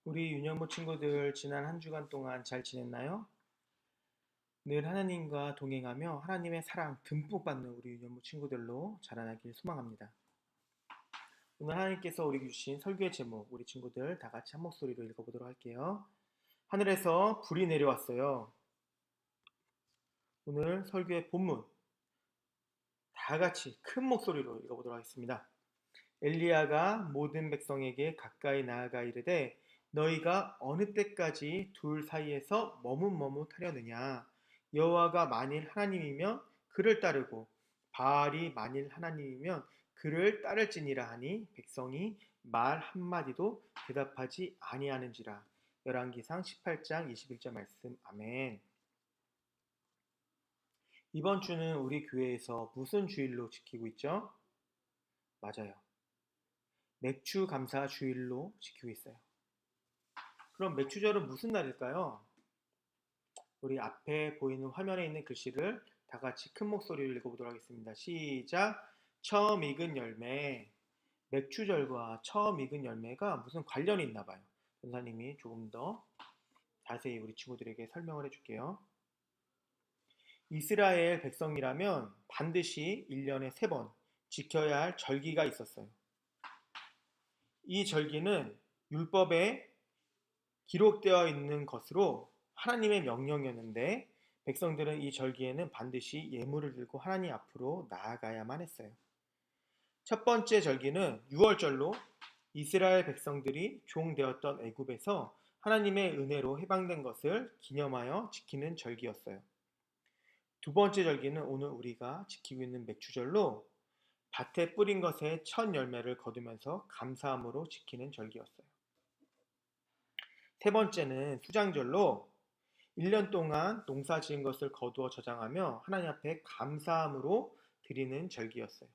우리 윤영모 친구들 지난 한 주간 동안 잘 지냈나요? 늘 하나님과 동행하며 하나님의 사랑 듬뿍 받는 우리 윤영모 친구들로 자라나길 소망합니다. 오늘 하나님께서 우리에게 주신 설교의 제목 우리 친구들 다 같이 한 목소리로 읽어보도록 할게요. 하늘에서 불이 내려왔어요. 오늘 설교의 본문 다 같이 큰 목소리로 읽어보도록 하겠습니다. 엘리야가 모든 백성에게 가까이 나아가 이르되 너희가 어느 때까지 둘 사이에서 머뭇머뭇하려느냐. 여호와가 만일 하나님이면 그를 따르고 바알이 만일 하나님이면 그를 따를지니라 하니 백성이 말 한마디도 대답하지 아니하는지라. 열왕기상 18장 21절 말씀. 아멘. 이번 주는 우리 교회에서 무슨 주일로 지키고 있죠? 맞아요. 맥주 감사 주일로 지키고 있어요. 그럼 맥주절은 무슨 날일까요? 우리 앞에 보이는 화면에 있는 글씨를 다 같이 큰 목소리로 읽어보도록 하겠습니다. 시작! 처음 익은 열매. 맥주절과 처음 익은 열매가 무슨 관련이 있나 봐요. 전사님이 조금 더 자세히 우리 친구들에게 설명을 해줄게요. 이스라엘 백성이라면 반드시 1년에 3번 지켜야 할 절기가 있었어요. 이 절기는 율법에 기록되어 있는 것으로 하나님의 명령이었는데 백성들은 이 절기에는 반드시 예물을 들고 하나님 앞으로 나아가야만 했어요. 첫 번째 절기는 유월절로 이스라엘 백성들이 종되었던 애굽에서 하나님의 은혜로 해방된 것을 기념하여 지키는 절기였어요. 두 번째 절기는 오늘 우리가 지키고 있는 맥주절로 밭에 뿌린 것의 첫 열매를 거두면서 감사함으로 지키는 절기였어요. 세 번째는 수장절로 1년 동안 농사 지은 것을 거두어 저장하며 하나님 앞에 감사함으로 드리는 절기였어요.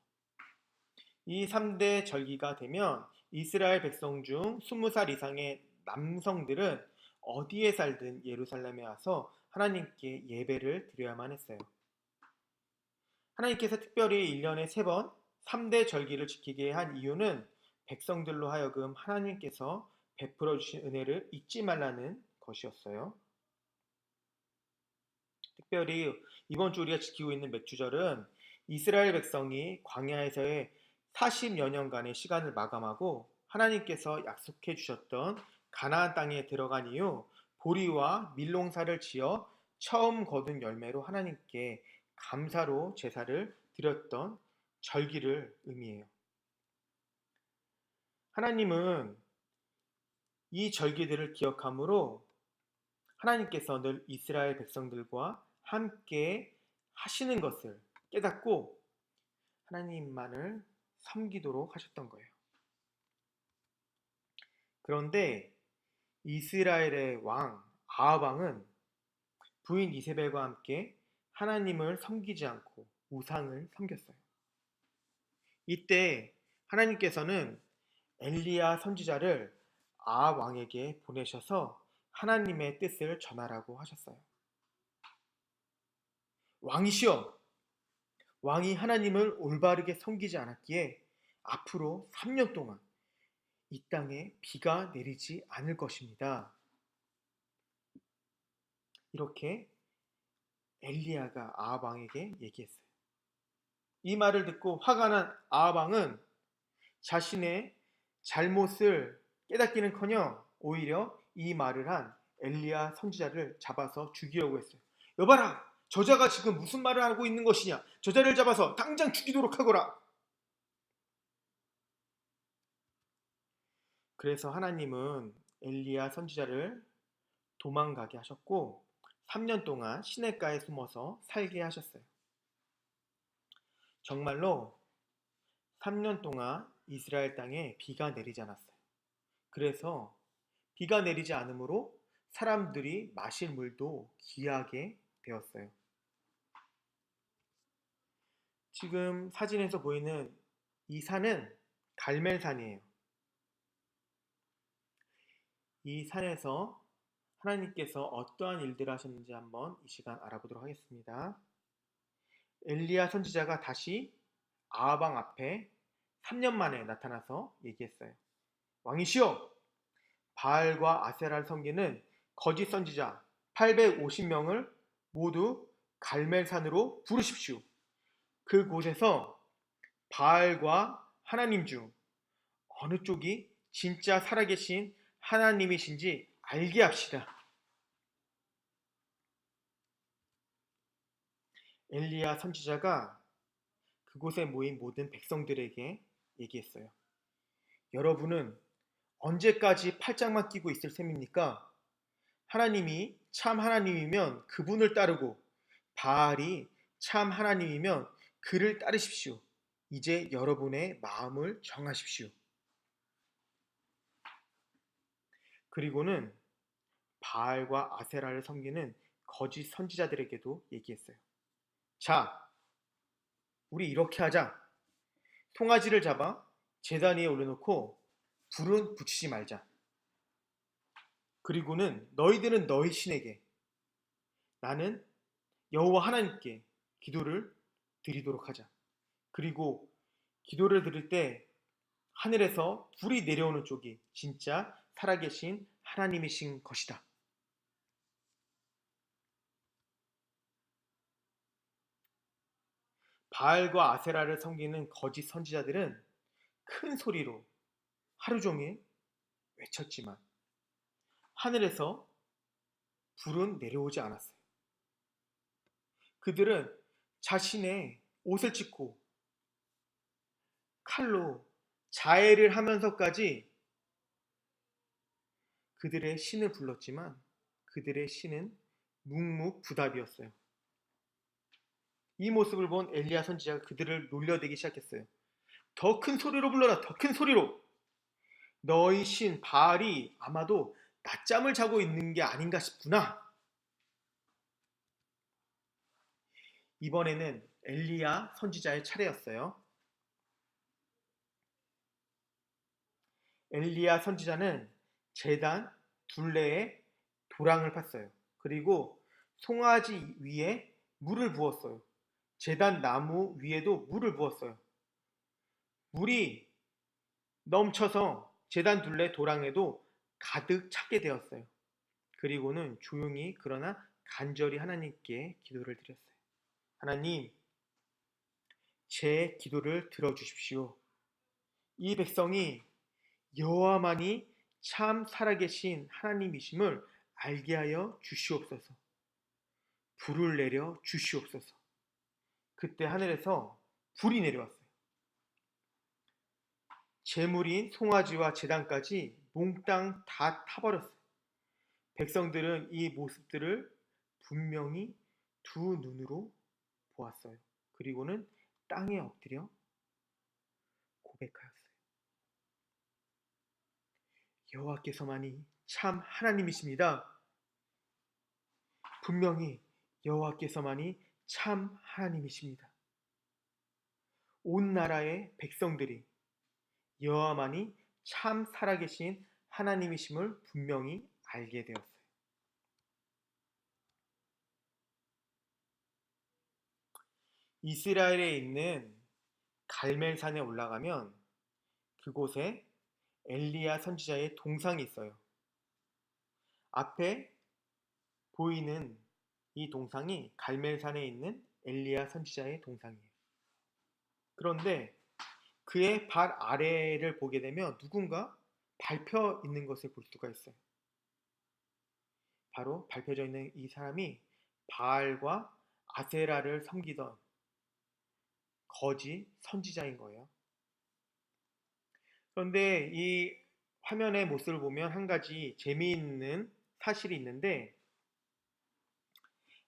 이 3대 절기가 되면 이스라엘 백성 중 20살 이상의 남성들은 어디에 살든 예루살렘에 와서 하나님께 예배를 드려야만 했어요. 하나님께서 특별히 1년에 3번 3대 절기를 지키게 한 이유는 백성들로 하여금 하나님께서 베풀어 주신 은혜를 잊지 말라는 것이었어요. 특별히 이번 주 우리가 지키고 있는 맥주절은 이스라엘 백성이 광야에서의 40여 년간의 시간을 마감하고 하나님께서 약속해 주셨던 가나안 땅에 들어간 이후 보리와 밀농사를 지어 처음 거둔 열매로 하나님께 감사로 제사를 드렸던 절기를 의미해요. 하나님은 이 절기들을 기억함으로 하나님께서 늘 이스라엘 백성들과 함께 하시는 것을 깨닫고 하나님만을 섬기도록 하셨던 거예요. 그런데 이스라엘의 왕 아합 왕은 부인 이세벨과 함께 하나님을 섬기지 않고 우상을 섬겼어요. 이때 하나님께서는 엘리야 선지자를 아합 왕에게 보내셔서 하나님의 뜻을 전하라고 하셨어요. 왕이시여, 왕이 하나님을 올바르게 섬기지 않았기에 앞으로 3년 동안 이 땅에 비가 내리지 않을 것입니다. 이렇게 엘리야가 아합 왕에게 얘기했어요. 이 말을 듣고 화가 난 아합 왕은 자신의 잘못을 깨닫기는커녕 오히려 이 말을 한 엘리야 선지자를 잡아서 죽이려고 했어요. 여봐라! 저자가 지금 무슨 말을 하고 있는 것이냐? 저자를 잡아서 당장 죽이도록 하거라! 그래서 하나님은 엘리야 선지자를 도망가게 하셨고 3년 동안 시냇가에 숨어서 살게 하셨어요. 정말로 3년 동안 이스라엘 땅에 비가 내리지 않았어요. 그래서 비가 내리지 않으므로 사람들이 마실 물도 귀하게 되었어요. 지금 사진에서 보이는 이 산은 갈멜산이에요. 이 산에서 하나님께서 어떠한 일들을 하셨는지 한번 이 시간 알아보도록 하겠습니다. 엘리야 선지자가 다시 아합 왕 앞에 3년 만에 나타나서 얘기했어요. 왕이시여, 바알과 아세라를 섬기는 거짓 선지자 850명을 모두 갈멜산으로 부르십시오. 그곳에서 바알과 하나님 중 어느 쪽이 진짜 살아계신 하나님이신지 알게 합시다. 엘리야 선지자가 그곳에 모인 모든 백성들에게 얘기했어요. 여러분은 언제까지 팔짱만 끼고 있을 셈입니까? 하나님이 참 하나님이면 그분을 따르고 바알이 참 하나님이면 그를 따르십시오. 이제 여러분의 마음을 정하십시오. 그리고는 바알과 아세라를 섬기는 거짓 선지자들에게도 얘기했어요. 자, 우리 이렇게 하자. 송아지를 잡아 제단 위에 올려놓고 불은 붙이지 말자. 그리고는 너희들은 너희 신에게, 나는 여호와 하나님께 기도를 드리도록 하자. 그리고 기도를 드릴 때 하늘에서 불이 내려오는 쪽이 진짜 살아계신 하나님이신 것이다. 바알과 아세라를 섬기는 거짓 선지자들은 큰 소리로 하루 종일 외쳤지만 하늘에서 불은 내려오지 않았어요. 그들은 자신의 옷을 찢고 칼로 자해를 하면서까지 그들의 신을 불렀지만 그들의 신은 묵묵부답이었어요. 이 모습을 본 엘리야 선지자가 그들을 놀려대기 시작했어요. 더 큰 소리로 불러라. 더 큰 소리로. 너희 신 바알이 아마도 낮잠을 자고 있는 게 아닌가 싶구나. 이번에는 엘리야 선지자의 차례였어요. 엘리야 선지자는 제단 둘레에 도랑을 팠어요. 그리고 송아지 위에 물을 부었어요. 제단 나무 위에도 물을 부었어요. 물이 넘쳐서 제단 둘레 도랑에도 가득 차게 되었어요. 그리고는 조용히 그러나 간절히 하나님께 기도를 드렸어요. 하나님, 제 기도를 들어주십시오. 이 백성이 여호와만이 참 살아계신 하나님이심을 알게 하여 주시옵소서. 불을 내려 주시옵소서. 그때 하늘에서 불이 내려왔어요. 제물인 송아지와 제단까지 몽땅 다 타버렸어요. 백성들은 이 모습들을 분명히 두 눈으로 보았어요. 그리고는 땅에 엎드려 고백하였어요. 여호와께서만이 참 하나님이십니다. 분명히 여호와께서만이 참 하나님이십니다. 온 나라의 백성들이 여호와만이 참 살아계신 하나님이심을 분명히 알게 되었어요. 이스라엘에 있는 갈멜산에 올라가면 그곳에 엘리야 선지자의 동상이 있어요. 앞에 보이는 이 동상이 갈멜산에 있는 엘리야 선지자의 동상이에요. 그런데 그의 발 아래를 보게 되면 누군가 밟혀 있는 것을 볼 수가 있어요. 바로 밟혀져 있는 이 사람이 바알과 아세라를 섬기던 거짓 선지자인 거예요. 그런데 이 화면의 모습을 보면 한 가지 재미있는 사실이 있는데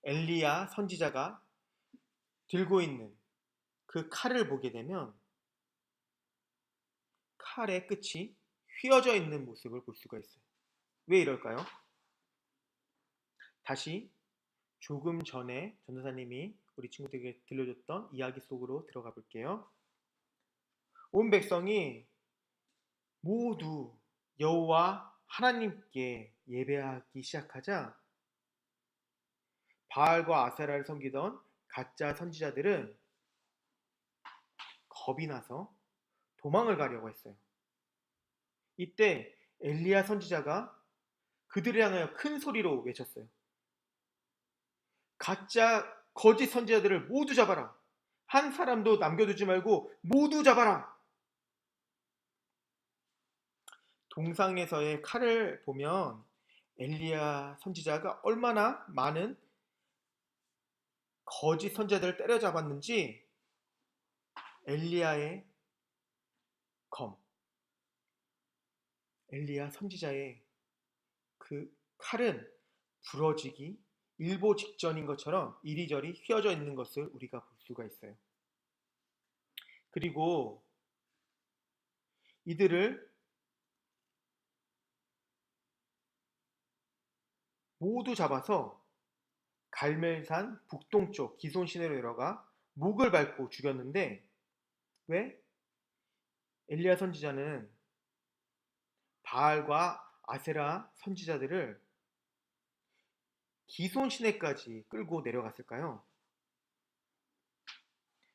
엘리야 선지자가 들고 있는 그 칼을 보게 되면 칼의 끝이 휘어져 있는 모습을 볼 수가 있어요. 왜 이럴까요? 다시 조금 전에 전도사님이 우리 친구들에게 들려줬던 이야기 속으로 들어가 볼게요. 온 백성이 모두 여호와 하나님께 예배하기 시작하자 바알과 아세라를 섬기던 가짜 선지자들은 겁이 나서 도망을 가려고 했어요. 이때 엘리야 선지자가 그들을 향하여 큰 소리로 외쳤어요. 가짜 거짓 선지자들을 모두 잡아라. 한 사람도 남겨두지 말고 모두 잡아라. 동상에서의 칼을 보면 엘리야 선지자가 얼마나 많은 거짓 선지자들을 때려잡았는지 엘리야의 검, 엘리야 선지자의 그 칼은 부러지기 일보 직전인 것처럼 이리저리 휘어져 있는 것을 우리가 볼 수가 있어요. 그리고 이들을 모두 잡아서 갈멜산 북동쪽 기손 시내로 내려가 목을 밟고 죽였는데, 왜? 엘리야 선지자는 바알과 아세라 선지자들을 기손 시내까지 끌고 내려갔을까요?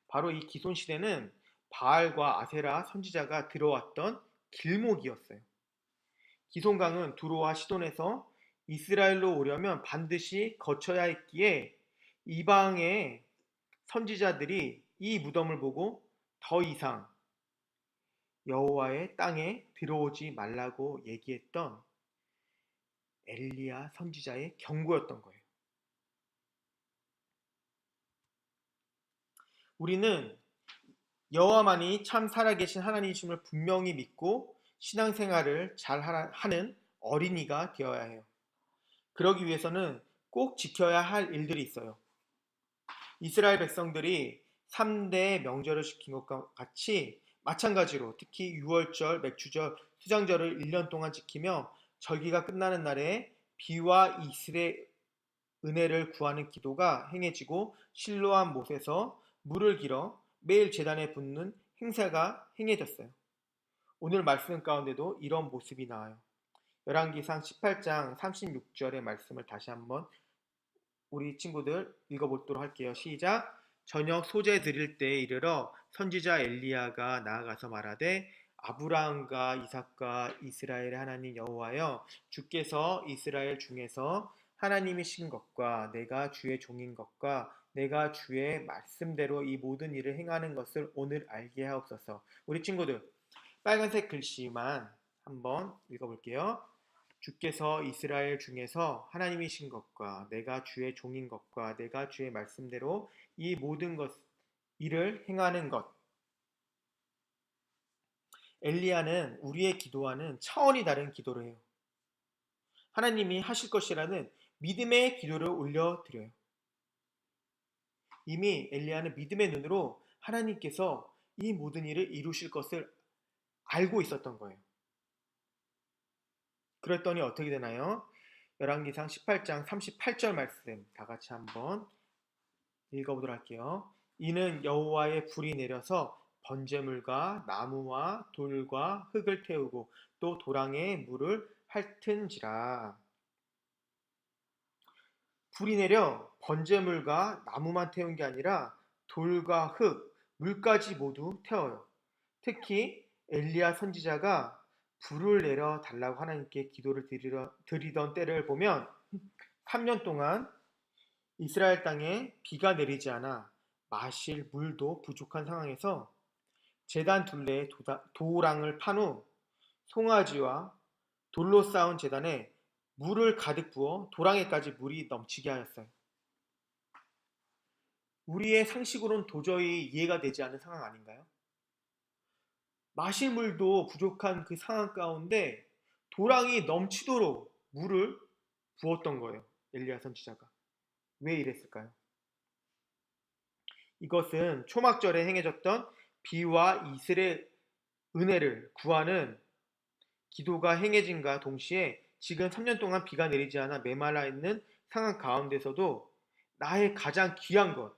바로 이 기손 시내는 바알과 아세라 선지자가 들어왔던 길목이었어요. 기손강은 두로와 시돈에서 이스라엘로 오려면 반드시 거쳐야 했기에 이방의 선지자들이 이 무덤을 보고 더 이상 여호와의 땅에 들어오지 말라고 얘기했던 엘리야 선지자의 경고였던 거예요. 우리는 여호와만이 참 살아계신 하나님이심을 분명히 믿고 신앙생활을 잘 하는 어린이가 되어야 해요. 그러기 위해서는 꼭 지켜야 할 일들이 있어요. 이스라엘 백성들이 3대 명절을 지킨 것과 같이 마찬가지로 특히 유월절, 맥주절, 수장절을 1년 동안 지키며 절기가 끝나는 날에 비와 이슬의 은혜를 구하는 기도가 행해지고 실로암 못에서 물을 길어 매일 제단에 붓는 행사가 행해졌어요. 오늘 말씀 가운데도 이런 모습이 나와요. 열왕기상 18장 36절의 말씀을 다시 한번 우리 친구들 읽어보도록 할게요. 시작. 저녁 소재 드릴 때에 이르러 선지자 엘리야가 나아가서 말하되 아브라함과 이삭과 이스라엘의 하나님 여호와여, 주께서 이스라엘 중에서 하나님이신 것과 내가 주의 종인 것과 내가 주의 말씀대로 이 모든 일을 행하는 것을 오늘 알게 하옵소서. 우리 친구들 빨간색 글씨만 한번 읽어볼게요. 주께서 이스라엘 중에서 하나님이신 것과 내가 주의 종인 것과 내가 주의 말씀대로 이 모든 것 일을 행하는 것. 엘리야는 우리의 기도와는 차원이 다른 기도를 해요. 하나님이 하실 것이라는 믿음의 기도를 올려드려요. 이미 엘리야는 믿음의 눈으로 하나님께서 이 모든 일을 이루실 것을 알고 있었던 거예요. 그랬더니 어떻게 되나요? 열왕기상 18장 38절 말씀 다 같이 한번 읽어보도록 할게요. 이는 여호와의 불이 내려서 번제물과 나무와 돌과 흙을 태우고 또 도랑에 물을 핥은지라. 불이 내려 번제물과 나무만 태운 게 아니라 돌과 흙, 물까지 모두 태워요. 특히 엘리야 선지자가 불을 내려 달라고 하나님께 기도를 드리던 때를 보면 3년 동안 이스라엘 땅에 비가 내리지 않아 마실 물도 부족한 상황에서 제단 둘레에 도랑을 판 후 송아지와 돌로 쌓은 제단에 물을 가득 부어 도랑에까지 물이 넘치게 하였어요. 우리의 상식으로는 도저히 이해가 되지 않는 상황 아닌가요? 마실 물도 부족한 그 상황 가운데 도랑이 넘치도록 물을 부었던 거예요. 엘리야 선지자가. 왜 이랬을까요? 이것은 초막절에 행해졌던 비와 이슬의 은혜를 구하는 기도가 행해진과 동시에 지금 3년 동안 비가 내리지 않아 메말라 있는 상황 가운데서도 나의 가장 귀한 것,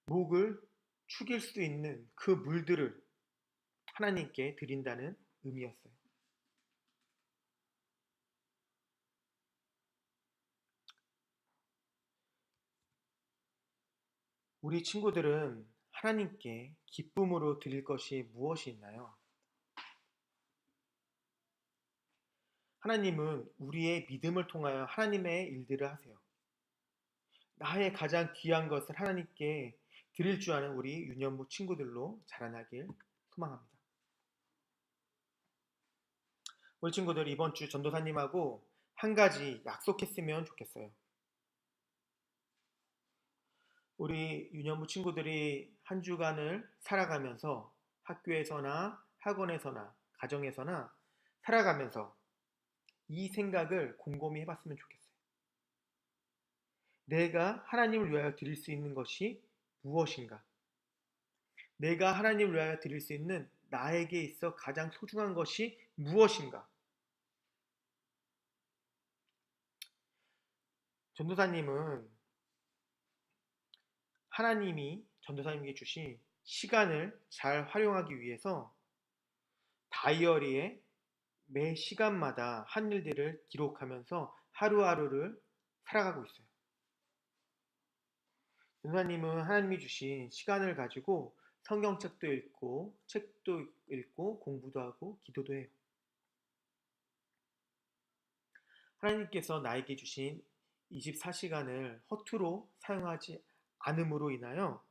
목을 축일 수 있는 그 물들을 하나님께 드린다는 의미였어요. 우리 친구들은 하나님께 기쁨으로 드릴 것이 무엇이 있나요? 하나님은 우리의 믿음을 통하여 하나님의 일들을 하세요. 나의 가장 귀한 것을 하나님께 드릴 줄 아는 우리 유년부 친구들로 자라나길 소망합니다. 우리 친구들 이번 주 전도사님하고 한 가지 약속했으면 좋겠어요. 우리 유년부 친구들이 한 주간을 살아가면서 학교에서나 학원에서나 가정에서나 살아가면서 이 생각을 곰곰이 해봤으면 좋겠어요. 내가 하나님을 위하여 드릴 수 있는 것이 무엇인가? 내가 하나님을 위하여 드릴 수 있는 나에게 있어 가장 소중한 것이 무엇인가? 전도사님은 하나님이 전도사님에게 주신 시간을 잘 활용하기 위해서 다이어리에 매 시간마다 한 일들을 기록하면서 하루하루를 살아가고 있어요. 전도사님은 하나님이 주신 시간을 가지고 성경책도 읽고 책도 읽고 공부도 하고 기도도 해요. 하나님께서 나에게 주신 24시간을 허투루 사용하지 않음으로 인하여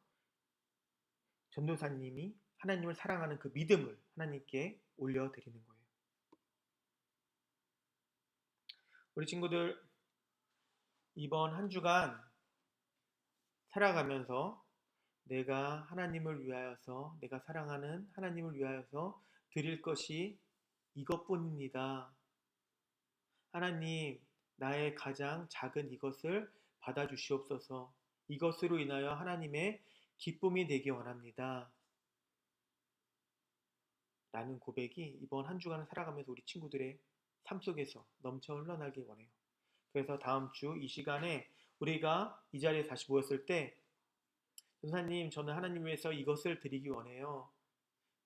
전도사님이 하나님을 사랑하는 그 믿음을 하나님께 올려드리는 거예요. 우리 친구들 이번 한 주간 살아가면서 내가 하나님을 위하여서 내가 사랑하는 하나님을 위하여서 드릴 것이 이것뿐입니다. 하나님, 나의 가장 작은 이것을 받아주시옵소서. 이것으로 인하여 하나님의 기쁨이 되기 원합니다. 라는 고백이 이번 한 주간을 살아가면서 우리 친구들의 삶 속에서 넘쳐 흘러나길 원해요. 그래서 다음 주 이 시간에 우리가 이 자리에 다시 모였을 때 전사님, 저는 하나님 위해서 이것을 드리기 원해요.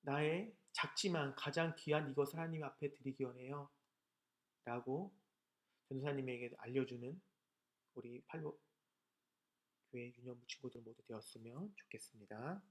나의 작지만 가장 귀한 이것을 하나님 앞에 드리기 원해요. 라고 전도사님에게 알려주는 우리 팔로 교회 유년부 친구들 모두 되었으면 좋겠습니다.